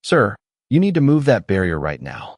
"Sir, you need to move that barrier right now."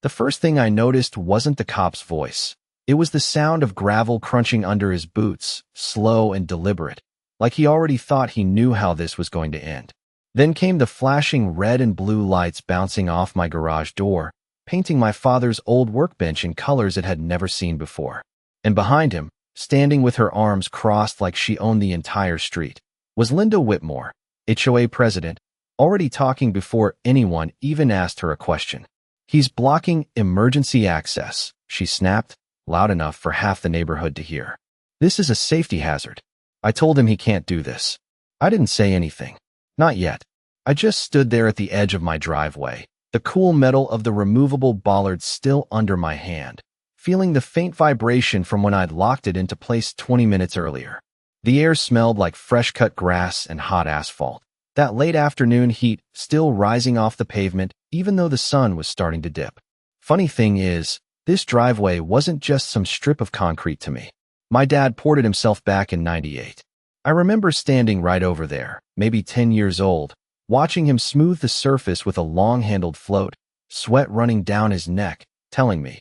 The first thing I noticed wasn't the cop's voice. It was the sound of gravel crunching under his boots, slow and deliberate, like he already thought he knew how this was going to end. Then came the flashing red and blue lights bouncing off my garage door, painting my father's old workbench in colors it had never seen before. And behind him, standing with her arms crossed like she owned the entire street, was Linda Whitmore, HOA president, already talking before anyone even asked her a question. "He's blocking emergency access," she snapped, loud enough for half the neighborhood to hear. "This is a safety hazard. I told him he can't do this." I didn't say anything. Not yet. I just stood there at the edge of my driveway, the cool metal of the removable bollard still under my hand, feeling the faint vibration from when I'd locked it into place 20 minutes earlier. The air smelled like fresh-cut grass and hot asphalt, that late afternoon heat still rising off the pavement even though the sun was starting to dip. Funny thing is, this driveway wasn't just some strip of concrete to me. My dad poured it himself back in '98. I remember standing right over there, maybe 10 years old, watching him smooth the surface with a long-handled float, sweat running down his neck, telling me,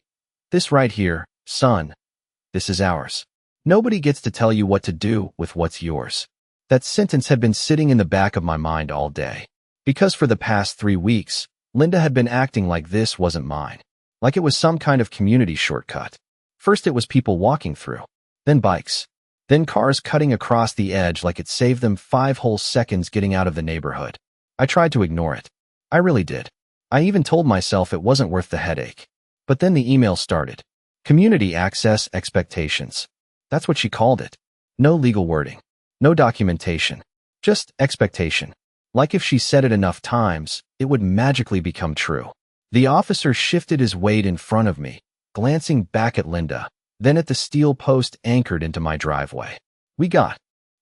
"This right here, son, this is ours. Nobody gets to tell you what to do with what's yours." That sentence had been sitting in the back of my mind all day. Because for the past 3 weeks, Linda had been acting like this wasn't mine, like it was some kind of community shortcut. First it was people walking through, then bikes, then cars cutting across the edge like it saved them 5 whole seconds getting out of the neighborhood. I tried to ignore it. I really did. I even told myself it wasn't worth the headache. But then the email started. Community access expectations. That's what she called it. No legal wording. No documentation. Just expectation. Like if she said it enough times, it would magically become true. The officer shifted his weight in front of me, glancing back at Linda, then at the steel post anchored into my driveway. "We got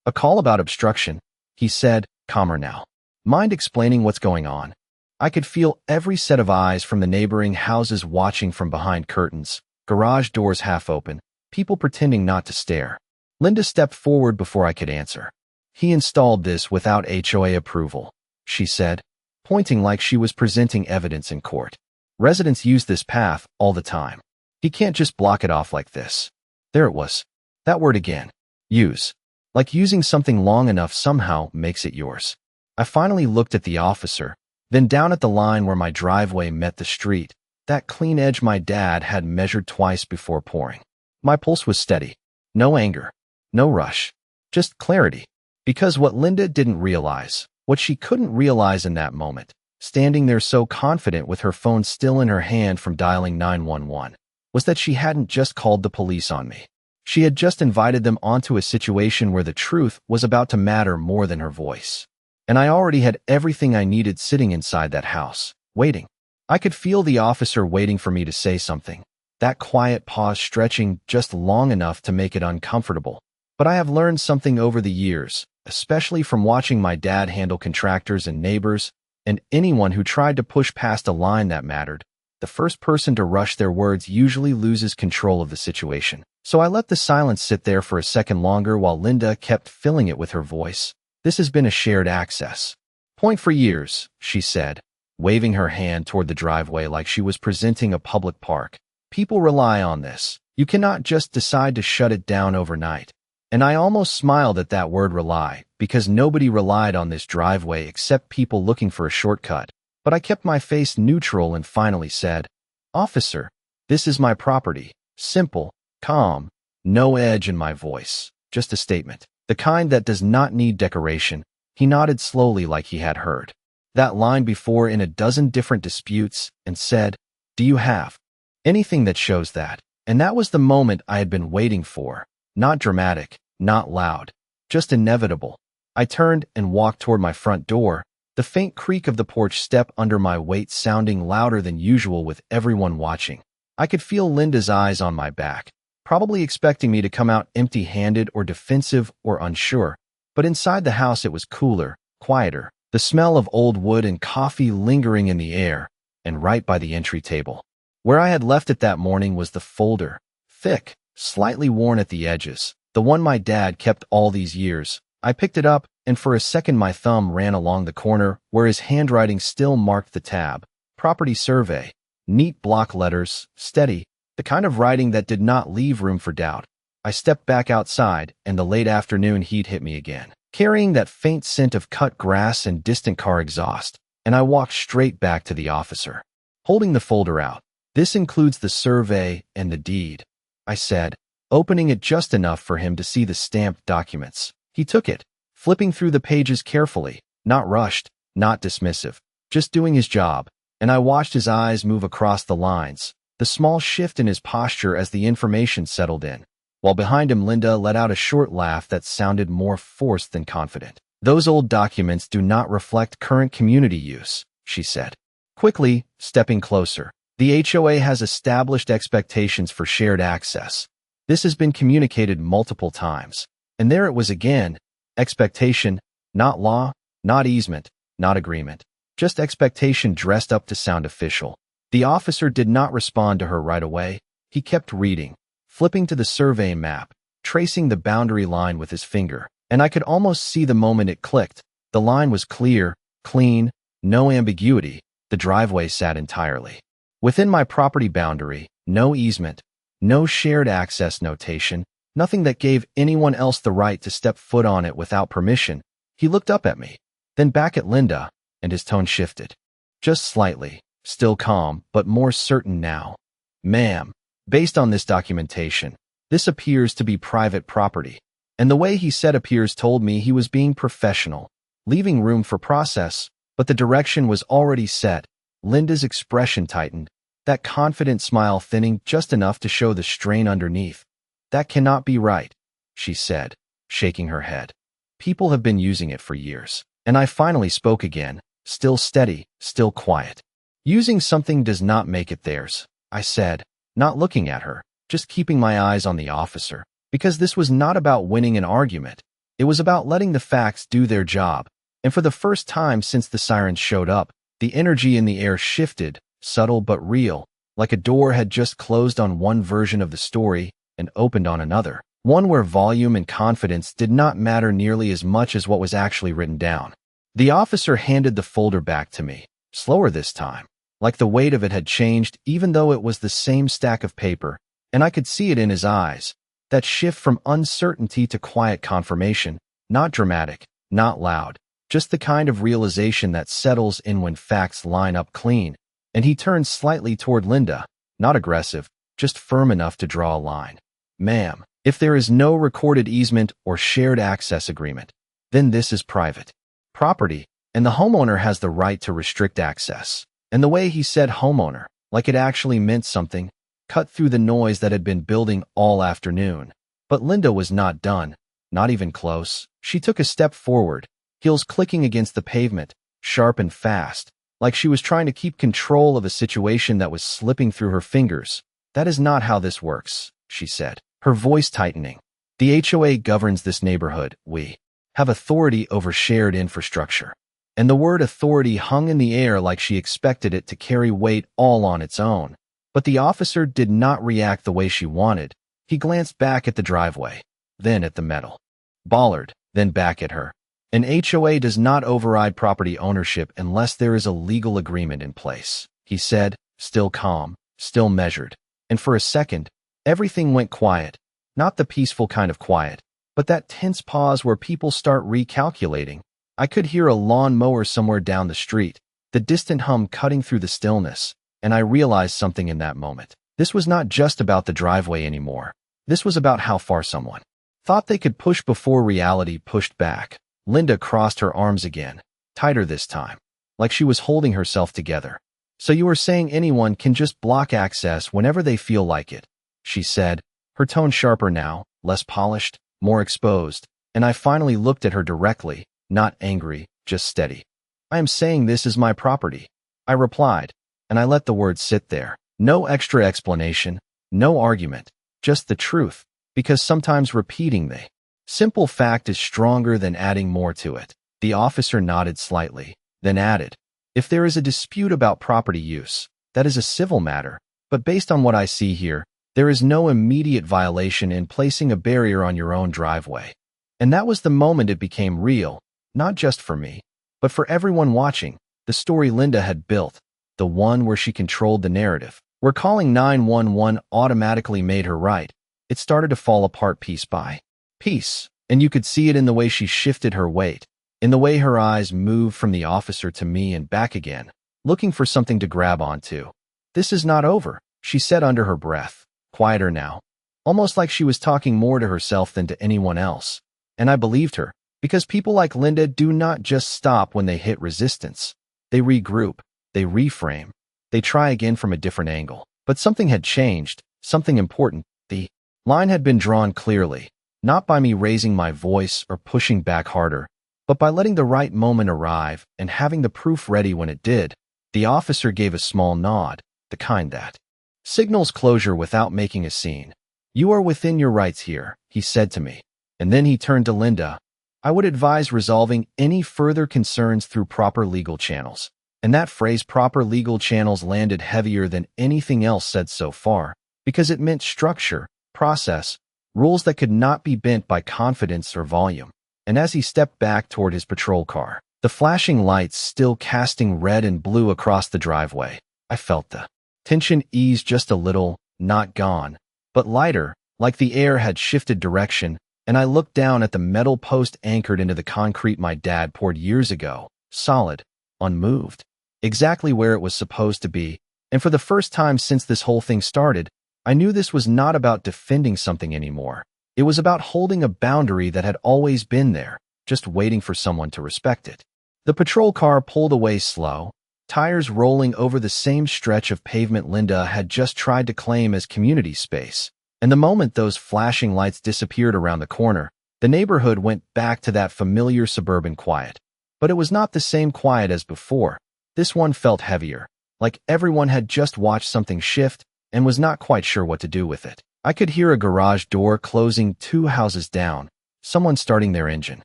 a call about obstruction," he said, calmer now. "Mind explaining what's going on?" I could feel every set of eyes from the neighboring houses watching from behind curtains, garage doors half open, people pretending not to stare. Linda stepped forward before I could answer. "He installed this without HOA approval," she said, pointing like she was presenting evidence in court. "Residents use this path all the time. He can't just block it off like this." There it was. That word again. Use. Like using something long enough somehow makes it yours. I finally looked at the officer, then down at the line where my driveway met the street, that clean edge my dad had measured twice before pouring. My pulse was steady. No anger. No rush. Just clarity. Because what Linda didn't realize, what she couldn't realize in that moment, standing there so confident with her phone still in her hand from dialing 911, was that she hadn't just called the police on me. She had just invited them onto a situation where the truth was about to matter more than her voice. And I already had everything I needed sitting inside that house, waiting. I could feel the officer waiting for me to say something, that quiet pause stretching just long enough to make it uncomfortable. But I have learned something over the years, especially from watching my dad handle contractors and neighbors, and anyone who tried to push past a line that mattered. The first person to rush their words usually loses control of the situation. So I let the silence sit there for a second longer while Linda kept filling it with her voice. "This has been a shared access point for years," she said, waving her hand toward the driveway like she was presenting a public park. "People rely on this. You cannot just decide to shut it down overnight." And I almost smiled at that word rely, because nobody relied on this driveway except people looking for a shortcut. But I kept my face neutral and finally said, "Officer, this is my property." Simple, calm, no edge in my voice, just a statement. The kind that does not need decoration. He nodded slowly like he had heard that line before in a dozen different disputes and said, "Do you have anything that shows that?" And that was the moment I had been waiting for. Not dramatic, not loud, just inevitable. I turned and walked toward my front door, the faint creak of the porch step under my weight sounding louder than usual with everyone watching. I could feel Linda's eyes on my back, probably expecting me to come out empty-handed or defensive or unsure. But inside the house it was cooler, quieter, the smell of old wood and coffee lingering in the air, and right by the entry table. Where I had left it that morning was the folder, thick, slightly worn at the edges, the one my dad kept all these years. I picked it up, and for a second my thumb ran along the corner where his handwriting still marked the tab. Property survey. Neat block letters, steady, the kind of writing that did not leave room for doubt. I stepped back outside, and the late afternoon heat hit me again, carrying that faint scent of cut grass and distant car exhaust, and I walked straight back to the officer, holding the folder out. "This includes the survey and the deed," I said, opening it just enough for him to see the stamped documents. He took it, flipping through the pages carefully, not rushed, not dismissive, just doing his job, and I watched his eyes move across the lines, the small shift in his posture as the information settled in, while behind him Linda let out a short laugh that sounded more forced than confident. "Those old documents do not reflect current community use," she said, quickly, stepping closer. "The HOA has established expectations for shared access. This has been communicated multiple times." And there it was again, expectation, not law, not easement, not agreement. Just expectation dressed up to sound official. The officer did not respond to her right away. He kept reading, flipping to the survey map, tracing the boundary line with his finger, and I could almost see the moment it clicked. The line was clear, clean, no ambiguity. The driveway sat entirely within my property boundary, no easement, no shared access notation, nothing that gave anyone else the right to step foot on it without permission. He looked up at me, then back at Linda, and his tone shifted. Just slightly, still calm, but more certain now. "Ma'am, based on this documentation, this appears to be private property." And the way he said appears told me he was being professional, leaving room for process, but the direction was already set. Linda's expression tightened, that confident smile thinning just enough to show the strain underneath. "That cannot be right," she said, shaking her head. "People have been using it for years." And I finally spoke again, still steady, still quiet. "Using something does not make it theirs," I said, not looking at her, just keeping my eyes on the officer, because this was not about winning an argument. It was about letting the facts do their job. And for the first time since the sirens showed up, the energy in the air shifted, subtle but real, like a door had just closed on one version of the story and opened on another, one where volume and confidence did not matter nearly as much as what was actually written down. The officer handed the folder back to me, slower this time, like the weight of it had changed even though it was the same stack of paper, and I could see it in his eyes, that shift from uncertainty to quiet confirmation, not dramatic, not loud, just the kind of realization that settles in when facts line up clean. And he turned slightly toward Linda, not aggressive, just firm enough to draw a line. "Ma'am, if there is no recorded easement or shared access agreement, then this is private property, and the homeowner has the right to restrict access." And the way he said homeowner, like it actually meant something, cut through the noise that had been building all afternoon. But Linda was not done, not even close. She took a step forward, heels clicking against the pavement, sharp and fast, like she was trying to keep control of a situation that was slipping through her fingers. "That is not how this works," she said, her voice tightening. "The HOA governs this neighborhood. We have authority over shared infrastructure." And the word authority hung in the air like she expected it to carry weight all on its own. But the officer did not react the way she wanted. He glanced back at the driveway, then at the metal bollard, then back at her. "An HOA does not override property ownership unless there is a legal agreement in place," he said, still calm, still measured. And for a second, everything went quiet, not the peaceful kind of quiet, but that tense pause where people start recalculating. I could hear a lawn mower somewhere down the street, the distant hum cutting through the stillness, and I realized something in that moment. This was not just about the driveway anymore. This was about how far someone thought they could push before reality pushed back. Linda crossed her arms again, tighter this time, like she was holding herself together. "So you are saying anyone can just block access whenever they feel like it," she said, her tone sharper now, less polished, more exposed, and I finally looked at her directly, not angry, just steady. "I am saying this is my property," I replied, and I let the words sit there. No extra explanation, no argument, just the truth, because sometimes repeating the simple fact is stronger than adding more to it. The officer nodded slightly, then added, "If there is a dispute about property use, that is a civil matter, but based on what I see here, there is no immediate violation in placing a barrier on your own driveway." And that was the moment it became real. not just for me, but for everyone watching. The story Linda had built, the one where she controlled the narrative, where calling 911 automatically made her right, it started to fall apart piece by piece, and you could see it in the way she shifted her weight, in the way her eyes moved from the officer to me and back again, looking for something to grab onto. "This is not over," she said under her breath, quieter now, almost like she was talking more to herself than to anyone else. And I believed her, because people like Linda do not just stop when they hit resistance. They regroup, they reframe, they try again from a different angle. But something had changed, something important. The line had been drawn clearly, not by me raising my voice or pushing back harder, but by letting the right moment arrive and having the proof ready when it did. The officer gave a small nod, the kind that signals closure without making a scene. "You are within your rights here," he said to me. And then he turned to Linda. "I would advise resolving any further concerns through proper legal channels." And that phrase, proper legal channels, landed heavier than anything else said so far, because it meant structure, process, rules that could not be bent by confidence or volume. And as he stepped back toward his patrol car, the flashing lights still casting red and blue across the driveway, I felt the tension ease just a little, not gone, but lighter, like the air had shifted direction. And I looked down at the metal post anchored into the concrete my dad poured years ago, solid, unmoved, exactly where it was supposed to be. And for the first time since this whole thing started, I knew this was not about defending something anymore. It was about holding a boundary that had always been there, just waiting for someone to respect it. The patrol car pulled away slow, tires rolling over the same stretch of pavement Linda had just tried to claim as community space. And the moment those flashing lights disappeared around the corner, the neighborhood went back to that familiar suburban quiet. But it was not the same quiet as before. This one felt heavier, like everyone had just watched something shift and was not quite sure what to do with it. I could hear a garage door closing 2 houses down, someone starting their engine.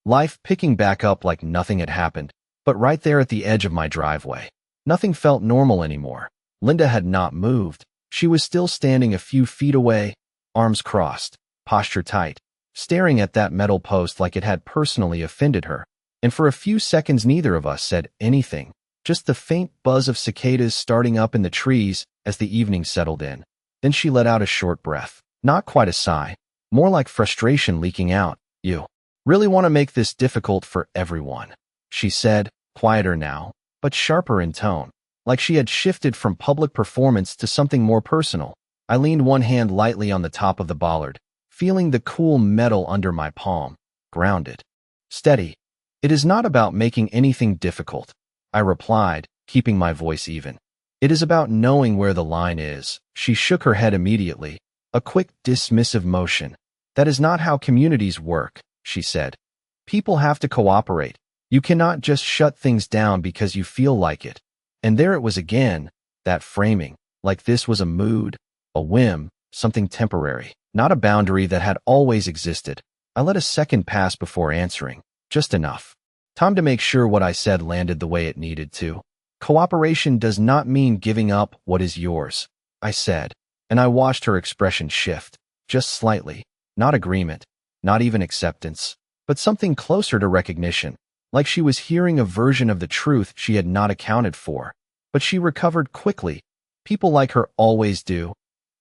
Life picking back up like nothing had happened, but right there at the edge of my driveway. Nothing felt normal anymore. Linda had not moved. She was still standing a few feet away, arms crossed, posture tight, staring at that metal post like it had personally offended her. And for a few seconds neither of us said anything, just the faint buzz of cicadas starting up in the trees as the evening settled in. Then she let out a short breath, not quite a sigh, more like frustration leaking out. "You really want to make this difficult for everyone," she said, quieter now, but sharper in tone. Like she had shifted from public performance to something more personal. I leaned one hand lightly on the top of the bollard, feeling the cool metal under my palm, grounded, steady. "It is not about making anything difficult," I replied, keeping my voice even. "It is about knowing where the line is." She shook her head immediately, a quick, dismissive motion. "That is not how communities work," she said. "People have to cooperate. You cannot just shut things down because you feel like it." And there it was again, that framing, like this was a mood, a whim, something temporary, not a boundary that had always existed. I let a second pass before answering, just enough time to make sure what I said landed the way it needed to. "Cooperation does not mean giving up what is yours," I said, and I watched her expression shift, just slightly, not agreement, not even acceptance, but something closer to recognition. Like she was hearing a version of the truth she had not accounted for. But she recovered quickly. "People like her always do.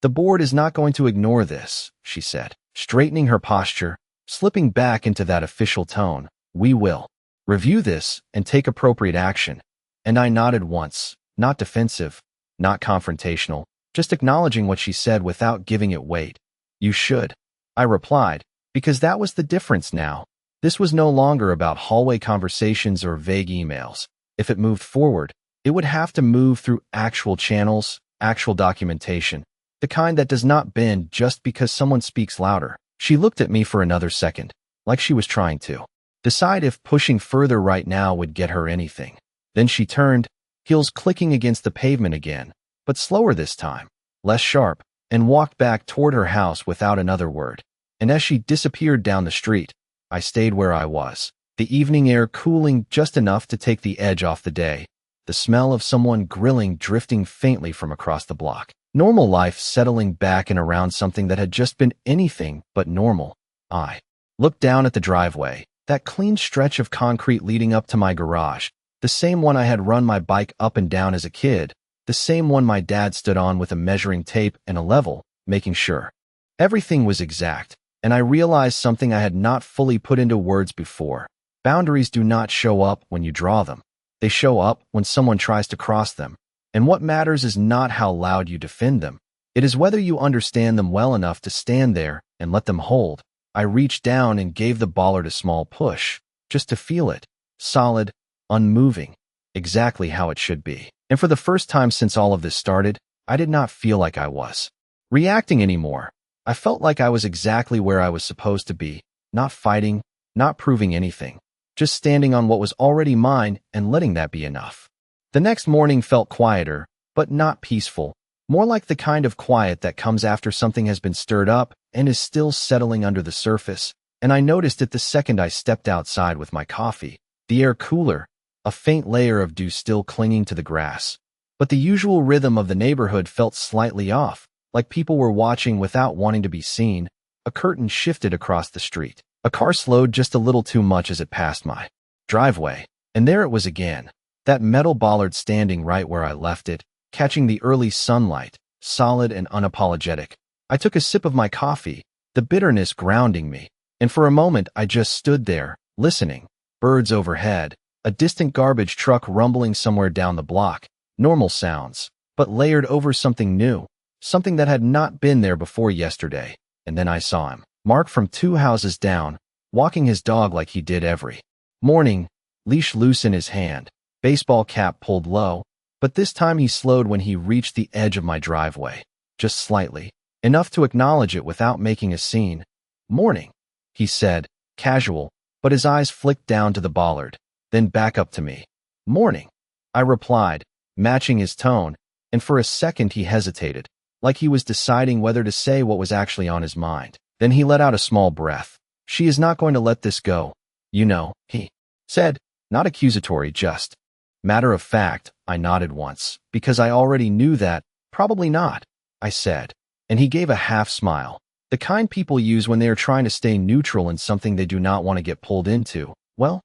The board is not going to ignore this," she said, straightening her posture, slipping back into that official tone. "We will review this and take appropriate action." And I nodded once, not defensive, not confrontational, just acknowledging what she said without giving it weight. "You should," I replied, because that was the difference now. This was no longer about hallway conversations or vague emails. If it moved forward, it would have to move through actual channels, actual documentation, the kind that does not bend just because someone speaks louder. She looked at me for another second, like she was trying to decide if pushing further right now would get her anything. Then she turned, heels clicking against the pavement again, but slower this time, less sharp, and walked back toward her house without another word. And as she disappeared down the street, I stayed where I was, the evening air cooling just enough to take the edge off the day, the smell of someone grilling drifting faintly from across the block. Normal life settling back and around something that had just been anything but normal. I looked down at the driveway, That clean stretch of concrete leading up to my garage, the same one I had run my bike up and down as a kid, the same one my dad stood on with a measuring tape and a level, making sure everything was exact, and I realized something I had not fully put into words before. Boundaries do not show up when you draw them. They show up when someone tries to cross them. And what matters is not how loud you defend them. It is whether you understand them well enough to stand there and let them hold. I reached down and gave the bollard a small push, just to feel it, solid, unmoving, exactly how it should be. And for the first time since all of this started, I did not feel like I was reacting anymore. I felt like I was exactly where I was supposed to be, not fighting, not proving anything, just standing on what was already mine and letting that be enough. The next morning felt quieter, but not peaceful, more like the kind of quiet that comes after something has been stirred up and is still settling under the surface, and I noticed it the second I stepped outside with my coffee. The air cooler, a faint layer of dew still clinging to the grass. But the usual rhythm of the neighborhood felt slightly off, like people were watching without wanting to be seen. A curtain shifted across the street. A car slowed just a little too much as it passed my driveway, and there it was again, that metal bollard standing right where I left it, catching the early sunlight, solid and unapologetic. I took a sip of my coffee, the bitterness grounding me, and for a moment I just stood there, listening. Birds overhead, a distant garbage truck rumbling somewhere down the block, normal sounds, but layered over something new, something that had not been there before yesterday. And then I saw him, Mark from 2 houses down, walking his dog like he did every morning, leash loose in his hand, baseball cap pulled low, but this time he slowed when he reached the edge of my driveway, just slightly, enough to acknowledge it without making a scene. "Morning," he said, casual, but his eyes flicked down to the bollard, then back up to me. "Morning," I replied, matching his tone, and for a second he hesitated, like he was deciding whether to say what was actually on his mind. Then he let out a small breath. "She is not going to let this go, you know," he said, not accusatory, just matter of fact. I nodded once, because I already knew that. "Probably not," I said, and he gave a half smile, the kind people use when they are trying to stay neutral in something they do not want to get pulled into. "Well,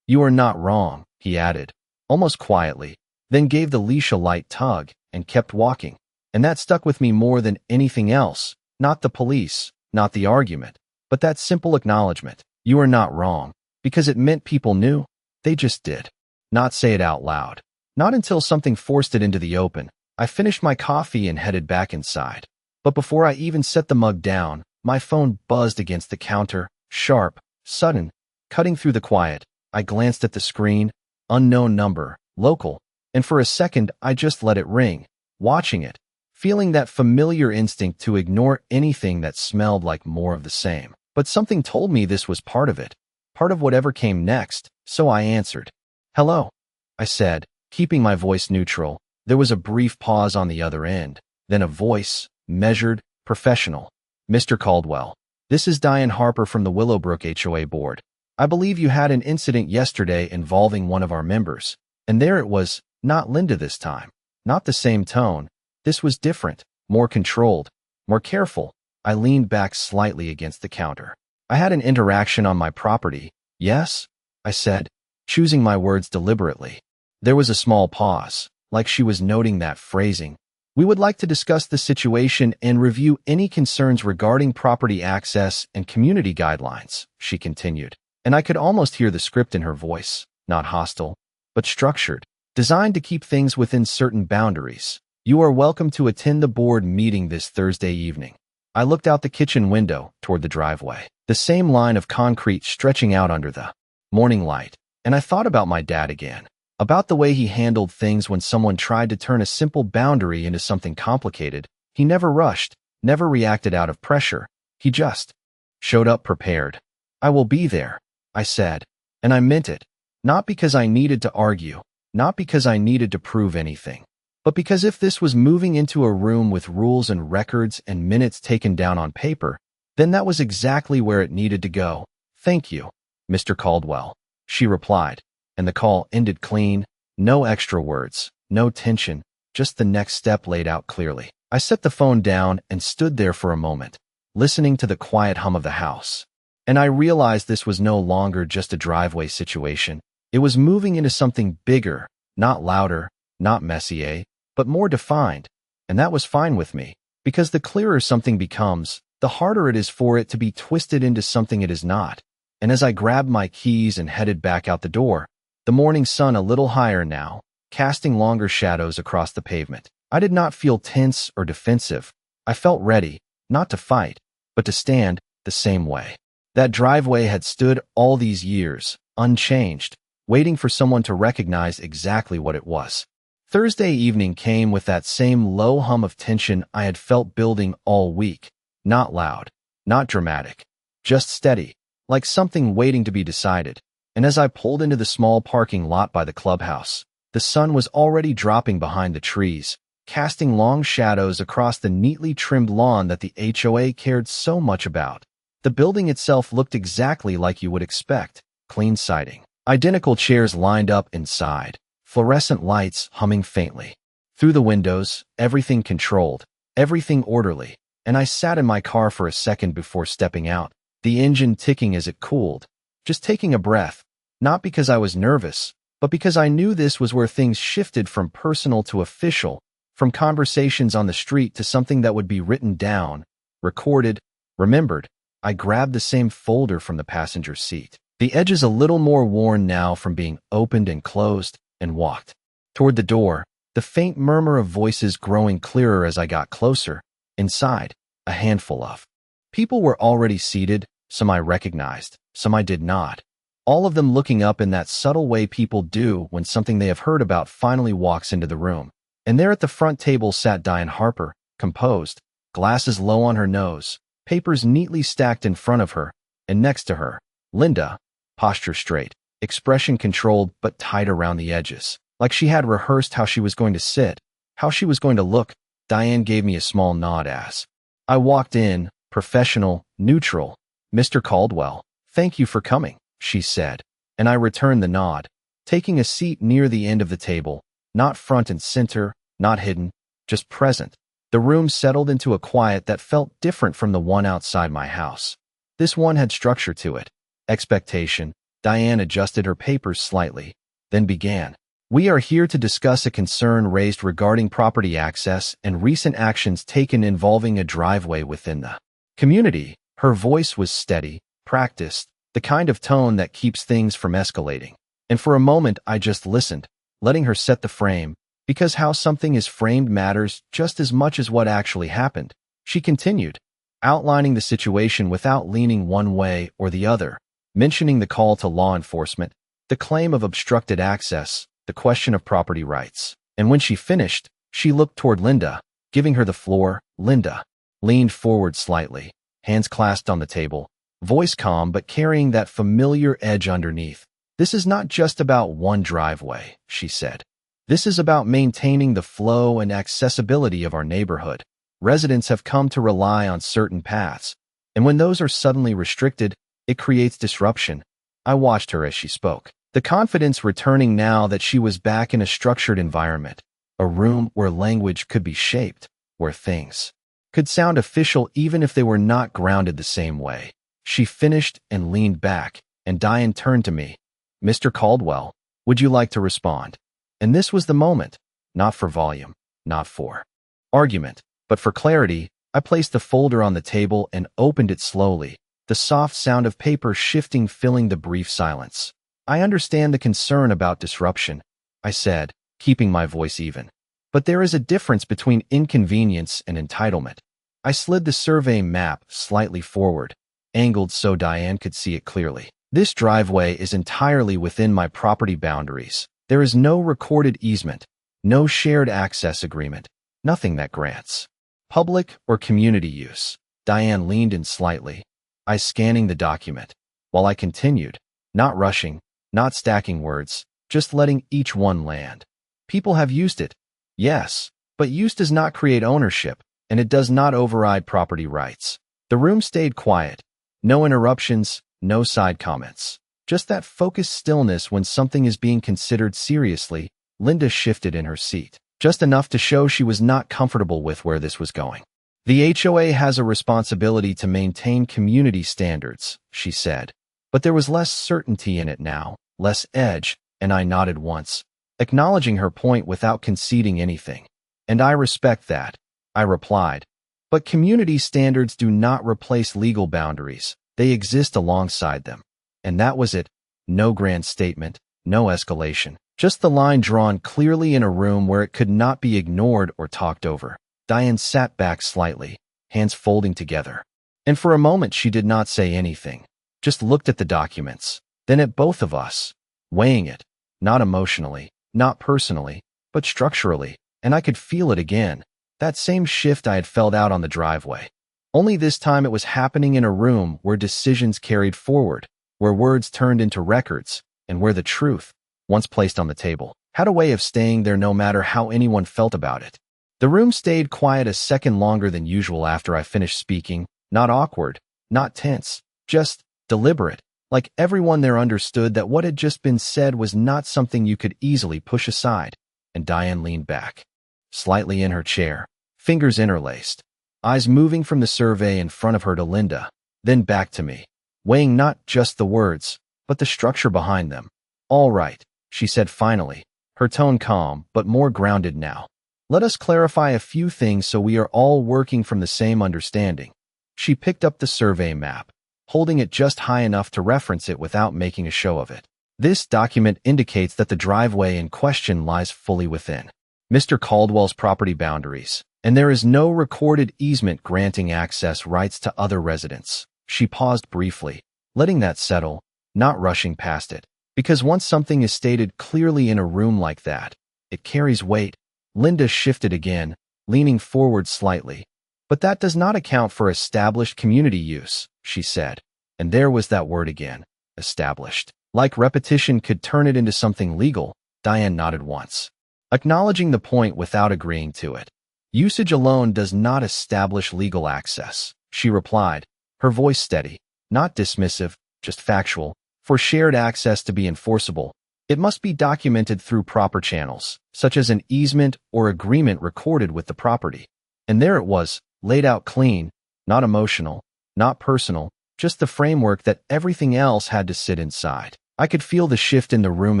you are not wrong," he added, almost quietly, then gave the leash a light tug and kept walking. And that stuck with me more than anything else, not the police, not the argument, but that simple acknowledgement. You are not wrong, because it meant people knew. They just did not say it out loud. Not until something forced it into the open. I finished my coffee and headed back inside. But before I even set the mug down, my phone buzzed against the counter, sharp, sudden, cutting through the quiet. I glanced at the screen, unknown number, local, and for a second I just let it ring, watching it, feeling that familiar instinct to ignore anything that smelled like more of the same. But something told me this was part of it, part of whatever came next, so I answered. "Hello," I said, keeping my voice neutral. There was a brief pause on the other end, then a voice, measured, professional. "Mr. Caldwell, this is Diane Harper from the Willowbrook HOA board. I believe you had an incident yesterday involving one of our members." And there it was, not Linda this time, not the same tone. This was different, more controlled, more careful. I leaned back slightly against the counter. "I had an interaction on my property, yes?" I said, choosing my words deliberately. There was a small pause, like she was noting that phrasing. "We would like to discuss the situation and review any concerns regarding property access and community guidelines," she continued. And I could almost hear the script in her voice, not hostile, but structured, designed to keep things within certain boundaries. "You are welcome to attend the board meeting this Thursday evening." I looked out the kitchen window toward the driveway, the same line of concrete stretching out under the morning light, and I thought about my dad again, about the way he handled things when someone tried to turn a simple boundary into something complicated. He never rushed, never reacted out of pressure. He just showed up prepared. "I will be there," I said, and I meant it, not because I needed to argue, not because I needed to prove anything, but because if this was moving into a room with rules and records and minutes taken down on paper, then that was exactly where it needed to go. "Thank you, Mr. Caldwell," she replied, and the call ended clean, no extra words, no tension, just the next step laid out clearly. I set the phone down and stood there for a moment, listening to the quiet hum of the house. And I realized this was no longer just a driveway situation. It was moving into something bigger, not louder, not messier, but more defined. And that was fine with me, because the clearer something becomes, the harder it is for it to be twisted into something it is not. And as I grabbed my keys and headed back out the door, the morning sun a little higher now, casting longer shadows across the pavement, I did not feel tense or defensive. I felt ready, not to fight, but to stand the same way. That driveway had stood all these years, unchanged, waiting for someone to recognize exactly what it was. Thursday evening came with that same low hum of tension I had felt building all week. Not loud, not dramatic, just steady, like something waiting to be decided. And as I pulled into the small parking lot by the clubhouse, the sun was already dropping behind the trees, casting long shadows across the neatly trimmed lawn that the HOA cared so much about. The building itself looked exactly like you would expect: clean siding, identical chairs lined up inside, fluorescent lights humming faintly. Through the windows, everything controlled, everything orderly. And I sat in my car for a second before stepping out, the engine ticking as it cooled, just taking a breath, not because I was nervous, but because I knew this was where things shifted from personal to official, from conversations on the street to something that would be written down, recorded, remembered. I grabbed the same folder from the passenger seat, the edges a little more worn now from being opened and closed, and walked toward the door, the faint murmur of voices growing clearer as I got closer. Inside, a handful of people were already seated, some I recognized, some I did not, all of them looking up in that subtle way people do when something they have heard about finally walks into the room. And there at the front table sat Diane Harper, composed, glasses low on her nose, papers neatly stacked in front of her, and next to her, Linda, posture straight, expression controlled but tight around the edges, like she had rehearsed how she was going to sit, how she was going to look. Diane gave me a small nod as I walked in, professional, neutral. "Mr. Caldwell, thank you for coming," she said, and I returned the nod, taking a seat near the end of the table, not front and center, not hidden, just present. The room settled into a quiet that felt different from the one outside my house. This one had structure to it, expectation. Diane adjusted her papers slightly, then began. "We are here to discuss a concern raised regarding property access and recent actions taken involving a driveway within the community." Her voice was steady, practiced, the kind of tone that keeps things from escalating. And for a moment I just listened, letting her set the frame, because how something is framed matters just as much as what actually happened. She continued, outlining the situation without leaning one way or the other, mentioning the call to law enforcement, the claim of obstructed access, the question of property rights. And when she finished, she looked toward Linda, giving her the floor. Linda leaned forward slightly, hands clasped on the table, voice calm but carrying that familiar edge underneath. "This is not just about one driveway," she said. "This is about maintaining the flow and accessibility of our neighborhood. Residents have come to rely on certain paths, and when those are suddenly restricted, it creates disruption." I watched her as she spoke, the confidence returning now that she was back in a structured environment, a room where language could be shaped, where things could sound official even if they were not grounded the same way. She finished and leaned back, and Diane turned to me. "Mr. Caldwell, would you like to respond?" And this was the moment, not for volume, not for argument, but for clarity. I placed the folder on the table and opened it slowly, the soft sound of paper shifting filling the brief silence. "I understand the concern about disruption," I said, keeping my voice even. "But there is a difference between inconvenience and entitlement." I slid the survey map slightly forward, angled so Diane could see it clearly. "This driveway is entirely within my property boundaries. There is no recorded easement, no shared access agreement, nothing that grants public or community use." Diane leaned in slightly, eyes scanning the document, while I continued, not rushing, not stacking words, just letting each one land. "People have used it, yes, but use does not create ownership, and it does not override property rights." The room stayed quiet, no interruptions, no side comments, just that focused stillness when something is being considered seriously. Linda shifted in her seat, just enough to show she was not comfortable with where this was going. The HOA has a responsibility to maintain community standards, she said. But there was less certainty in it now, less edge, and I nodded once, acknowledging her point without conceding anything. And I respect that, I replied. But community standards do not replace legal boundaries. They exist alongside them. And that was it. No grand statement, no escalation. Just the line drawn clearly in a room where it could not be ignored or talked over. Diane sat back slightly, hands folding together. And for a moment she did not say anything, just looked at the documents, then at both of us, weighing it, not emotionally, not personally, but structurally, and I could feel it again, that same shift I had felt out on the driveway. Only this time it was happening in a room where decisions carried forward, where words turned into records, and where the truth, once placed on the table, had a way of staying there no matter how anyone felt about it. The room stayed quiet a second longer than usual after I finished speaking, not awkward, not tense, just deliberate, like everyone there understood that what had just been said was not something you could easily push aside. And Diane leaned back, slightly in her chair, fingers interlaced, eyes moving from the survey in front of her to Linda, then back to me, weighing not just the words, but the structure behind them. All right, she said finally, her tone calm but more grounded now. Let us clarify a few things so we are all working from the same understanding. She picked up the survey map, holding it just high enough to reference it without making a show of it. This document indicates that the driveway in question lies fully within Mr. Caldwell's property boundaries, and there is no recorded easement granting access rights to other residents. She paused briefly, letting that settle, not rushing past it, because once something is stated clearly in a room like that, it carries weight. Linda shifted again, leaning forward slightly. But that does not account for established community use, she said. And there was that word again, established. Like repetition could turn it into something legal, Diane nodded once, acknowledging the point without agreeing to it. Usage alone does not establish legal access, she replied, her voice steady, not dismissive, just factual. For shared access to be enforceable, it must be documented through proper channels, such as an easement or agreement recorded with the property. And there it was, laid out clean, not emotional, not personal, just the framework that everything else had to sit inside. I could feel the shift in the room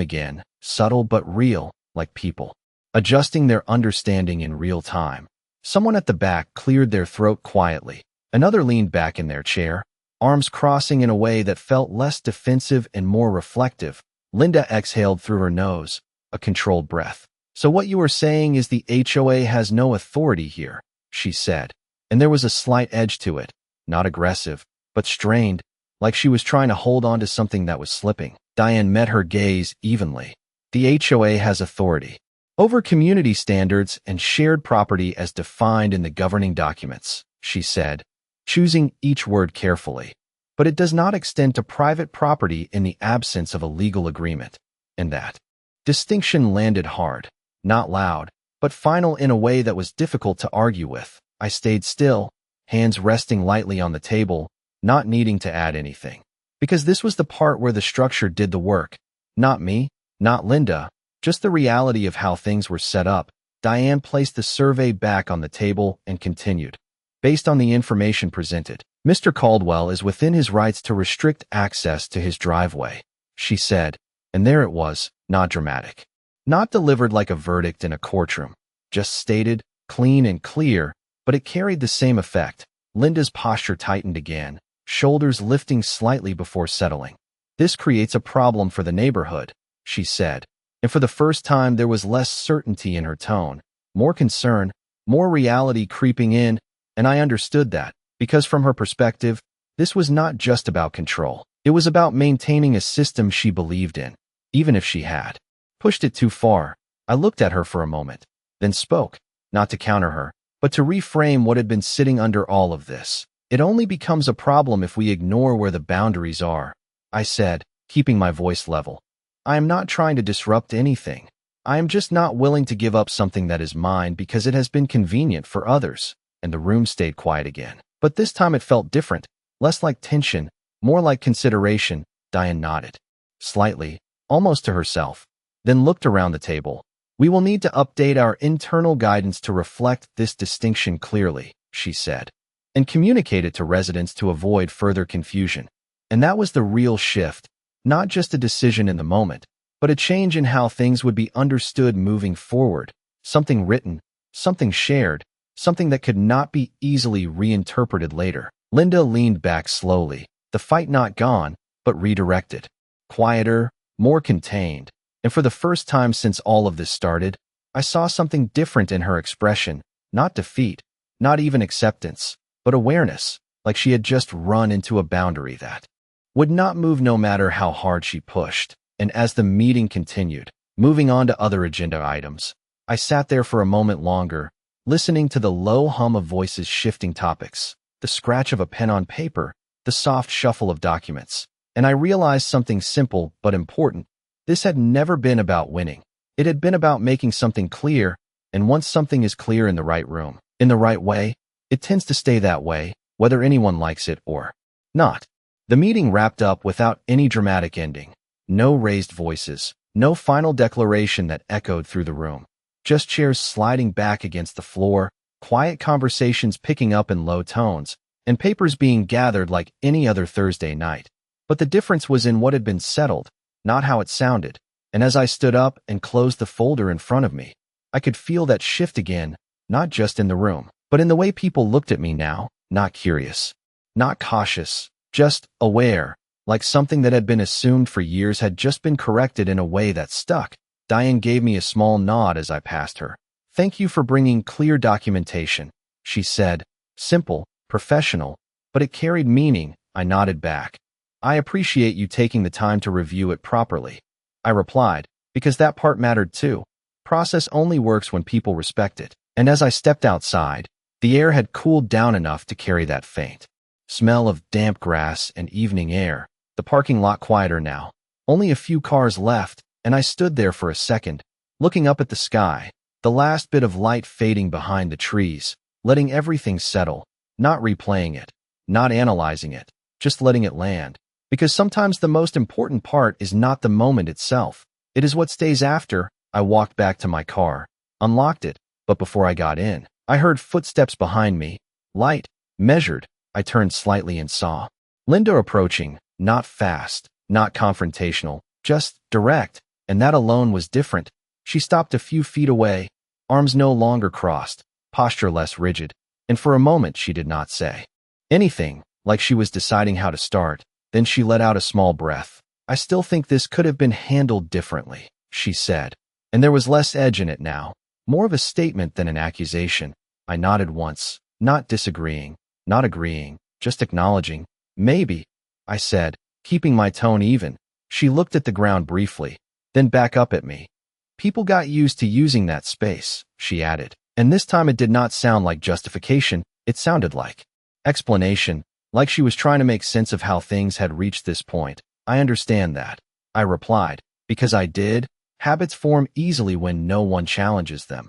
again, subtle but real, like people adjusting their understanding in real time. Someone at the back cleared their throat quietly. Another leaned back in their chair, arms crossing in a way that felt less defensive and more reflective. Linda exhaled through her nose, a controlled breath. So what you are saying is the HOA has no authority here, she said. And there was a slight edge to it, not aggressive, but strained, like she was trying to hold on to something that was slipping. Diane met her gaze evenly. The HOA has authority over community standards and shared property as defined in the governing documents, she said, choosing each word carefully. But it does not extend to private property in the absence of a legal agreement. And that distinction landed hard, not loud, but final in a way that was difficult to argue with. I stayed still, hands resting lightly on the table, not needing to add anything. Because this was the part where the structure did the work. Not me, not Linda, just the reality of how things were set up. Diane placed the survey back on the table and continued. Based on the information presented, Mr. Caldwell is within his rights to restrict access to his driveway, she said, and there it was, not dramatic. Not delivered like a verdict in a courtroom, just stated, clean and clear, but it carried the same effect. Linda's posture tightened again, shoulders lifting slightly before settling. This creates a problem for the neighborhood, she said, and for the first time there was less certainty in her tone, more concern, more reality creeping in, and I understood that, because from her perspective, this was not just about control. It was about maintaining a system she believed in, even if she had pushed it too far. I looked at her for a moment, then spoke, not to counter her, but to reframe what had been sitting under all of this. It only becomes a problem if we ignore where the boundaries are, I said, keeping my voice level. I am not trying to disrupt anything. I am just not willing to give up something that is mine because it has been convenient for others. And the room stayed quiet again. But this time it felt different, less like tension, more like consideration. Diane nodded, slightly, almost to herself, then looked around the table. We will need to update our internal guidance to reflect this distinction clearly, she said, and communicate it to residents to avoid further confusion. And that was the real shift, not just a decision in the moment, but a change in how things would be understood moving forward, something written, something shared, something that could not be easily reinterpreted later. Linda leaned back slowly, the fight not gone, but redirected. Quieter, more contained, and for the first time since all of this started, I saw something different in her expression, not defeat, not even acceptance, but awareness, like she had just run into a boundary that would not move no matter how hard she pushed. And as the meeting continued, moving on to other agenda items, I sat there for a moment longer, listening to the low hum of voices shifting topics, the scratch of a pen on paper, the soft shuffle of documents, and I realized something simple but important. This had never been about winning. It had been about making something clear, and once something is clear in the right room, in the right way, it tends to stay that way, whether anyone likes it or not. The meeting wrapped up without any dramatic ending. No raised voices, no final declaration that echoed through the room. Just chairs sliding back against the floor, quiet conversations picking up in low tones, and papers being gathered like any other Thursday night. But the difference was in what had been settled, not how it sounded. And as I stood up and closed the folder in front of me, I could feel that shift again, not just in the room, but in the way people looked at me now, not curious, not cautious, just aware, like something that had been assumed for years had just been corrected in a way that stuck. Diane gave me a small nod as I passed her. "Thank you for bringing clear documentation," she said, simple, professional, but it carried meaning. I nodded back. "I appreciate you taking the time to review it properly," I replied, because that part mattered too. Process only works when people respect it. And as I stepped outside, the air had cooled down enough to carry that faint smell of damp grass and evening air. The parking lot quieter now. Only a few cars left, and I stood there for a second, looking up at the sky, the last bit of light fading behind the trees, letting everything settle, not replaying it, not analyzing it, just letting it land. Because sometimes the most important part is not the moment itself. It is what stays after. I walked back to my car, unlocked it, but before I got in, I heard footsteps behind me, light, measured. I turned slightly and saw Linda approaching, not fast, not confrontational, just direct, and that alone was different. She stopped a few feet away, arms no longer crossed, posture less rigid, and for a moment she did not say anything, like she was deciding how to start. Then she let out a small breath. "I still think this could have been handled differently," she said, and there was less edge in it now, more of a statement than an accusation. I nodded once, not disagreeing, not agreeing, just acknowledging. "Maybe," I said, keeping my tone even. She looked at the ground briefly, then back up at me. "People got used to using that space," she added, and this time it did not sound like justification, it sounded like explanation, like she was trying to make sense of how things had reached this point. "I understand that," I replied, because I did. Habits form easily when no one challenges them.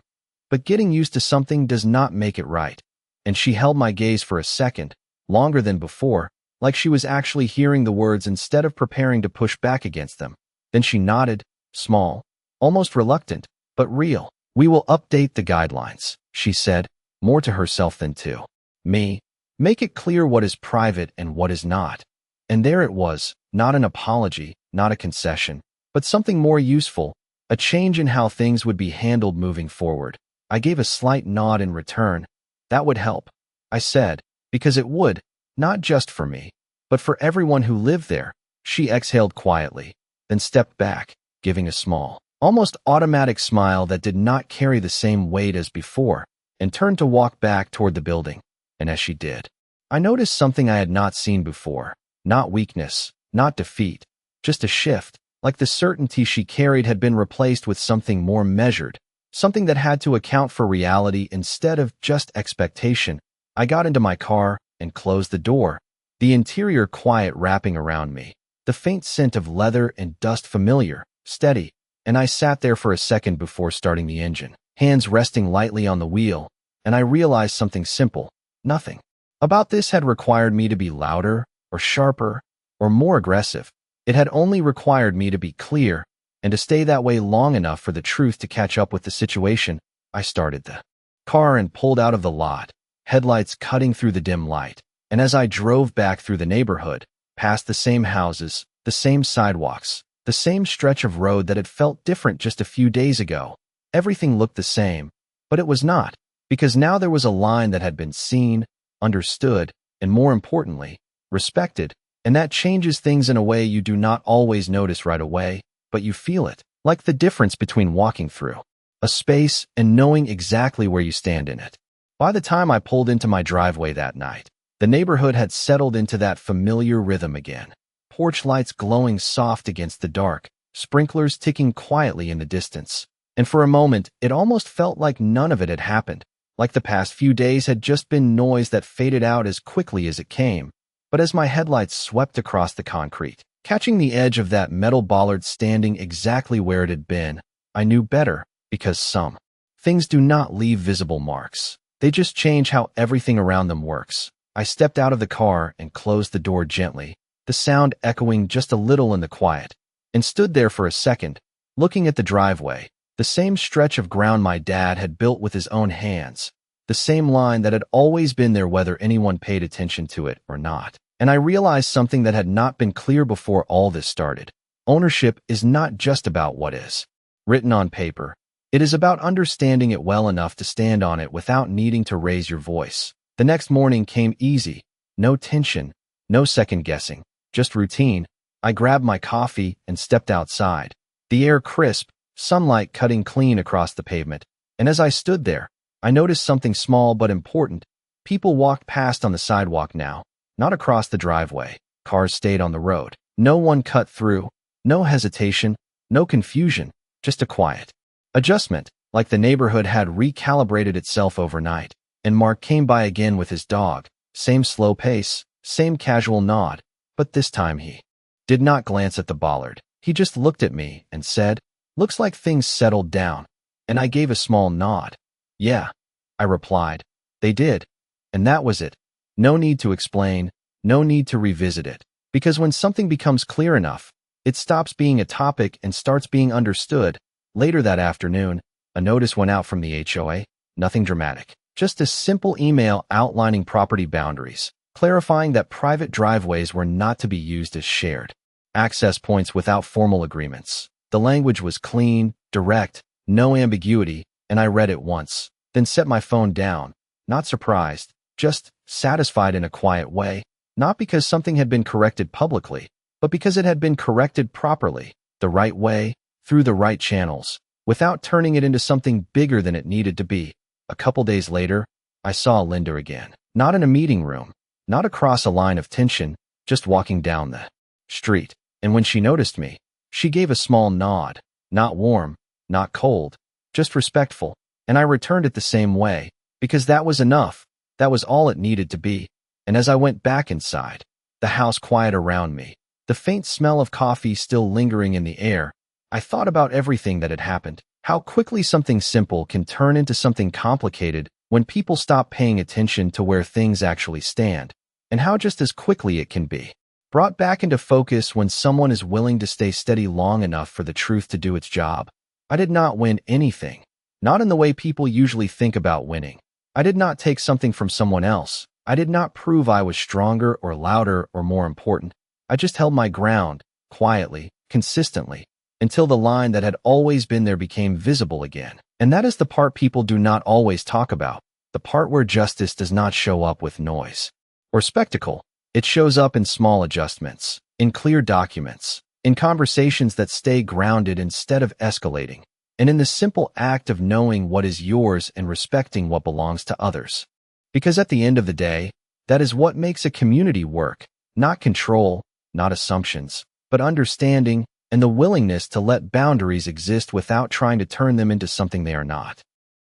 But getting used to something does not make it right. And she held my gaze for a second, longer than before, like she was actually hearing the words instead of preparing to push back against them. Then she nodded, small, almost reluctant, but real. "We will update the guidelines," she said, more to herself than to me. "Make it clear what is private and what is not." And there it was, not an apology, not a concession, but something more useful, a change in how things would be handled moving forward. I gave a slight nod in return. "That would help," I said, because it would, not just for me, but for everyone who lived there. She exhaled quietly, then stepped back, giving a small, almost automatic smile that did not carry the same weight as before, and turned to walk back toward the building. And as she did, I noticed something I had not seen before. Not weakness, not defeat, just a shift, like the certainty she carried had been replaced with something more measured, something that had to account for reality instead of just expectation. I got into my car and closed the door, the interior quiet wrapping around me, the faint scent of leather and dust familiar, steady, and I sat there for a second before starting the engine, hands resting lightly on the wheel, and I realized something simple. Nothing about this had required me to be louder, or sharper, or more aggressive. It had only required me to be clear, and to stay that way long enough for the truth to catch up with the situation. I started the car and pulled out of the lot, headlights cutting through the dim light. And as I drove back through the neighborhood, past the same houses, the same sidewalks, the same stretch of road that had felt different just a few days ago, everything looked the same, but it was not, because now there was a line that had been seen, understood, and more importantly, respected, and that changes things in a way you do not always notice right away, but you feel it, like the difference between walking through a space and knowing exactly where you stand in it. By the time I pulled into my driveway that night, the neighborhood had settled into that familiar rhythm again. Porch lights glowing soft against the dark, sprinklers ticking quietly in the distance. And for a moment, it almost felt like none of it had happened, like the past few days had just been noise that faded out as quickly as it came. But as my headlights swept across the concrete, catching the edge of that metal bollard standing exactly where it had been, I knew better, because some things do not leave visible marks. They just change how everything around them works. I stepped out of the car and closed the door gently, the sound echoing just a little in the quiet, and stood there for a second, looking at the driveway, the same stretch of ground my dad had built with his own hands, the same line that had always been there whether anyone paid attention to it or not. And I realized something that had not been clear before all this started. Ownership is not just about what is written on paper. It is about understanding it well enough to stand on it without needing to raise your voice. The next morning came easy, no tension, no second guessing, just routine. I grabbed my coffee and stepped outside. The air crisp, sunlight cutting clean across the pavement. And as I stood there, I noticed something small but important. People walked past on the sidewalk now, not across the driveway. Cars stayed on the road. No one cut through, no hesitation, no confusion, just a quiet adjustment, like the neighborhood had recalibrated itself overnight. And Mark came by again with his dog, same slow pace, same casual nod, but this time he did not glance at the bollard. He just looked at me and said, "Looks like things settled down." And I gave a small nod. "Yeah," I replied. "They did." And that was it. No need to explain, no need to revisit it. Because when something becomes clear enough, it stops being a topic and starts being understood. Later that afternoon, a notice went out from the HOA. Nothing dramatic. Just a simple email outlining property boundaries, clarifying that private driveways were not to be used as shared access points without formal agreements. The language was clean, direct, no ambiguity, and I read it once, then set my phone down, not surprised, just satisfied in a quiet way, not because something had been corrected publicly, but because it had been corrected properly, the right way, through the right channels, without turning it into something bigger than it needed to be. A couple days later, I saw Linda again, not in a meeting room, not across a line of tension, just walking down the street. And when she noticed me, she gave a small nod, not warm, not cold, just respectful. And I returned it the same way, because that was enough. That was all it needed to be. And as I went back inside, the house quiet around me, the faint smell of coffee still lingering in the air, I thought about everything that had happened. How quickly something simple can turn into something complicated when people stop paying attention to where things actually stand, and how just as quickly it can be brought back into focus when someone is willing to stay steady long enough for the truth to do its job. I did not win anything, not in the way people usually think about winning. I did not take something from someone else. I did not prove I was stronger or louder or more important. I just held my ground, quietly, consistently, until the line that had always been there became visible again. And that is the part people do not always talk about, the part where justice does not show up with noise or spectacle. It shows up in small adjustments, in clear documents, in conversations that stay grounded instead of escalating, and in the simple act of knowing what is yours and respecting what belongs to others. Because at the end of the day, that is what makes a community work, not control, not assumptions, but understanding, and the willingness to let boundaries exist without trying to turn them into something they are not.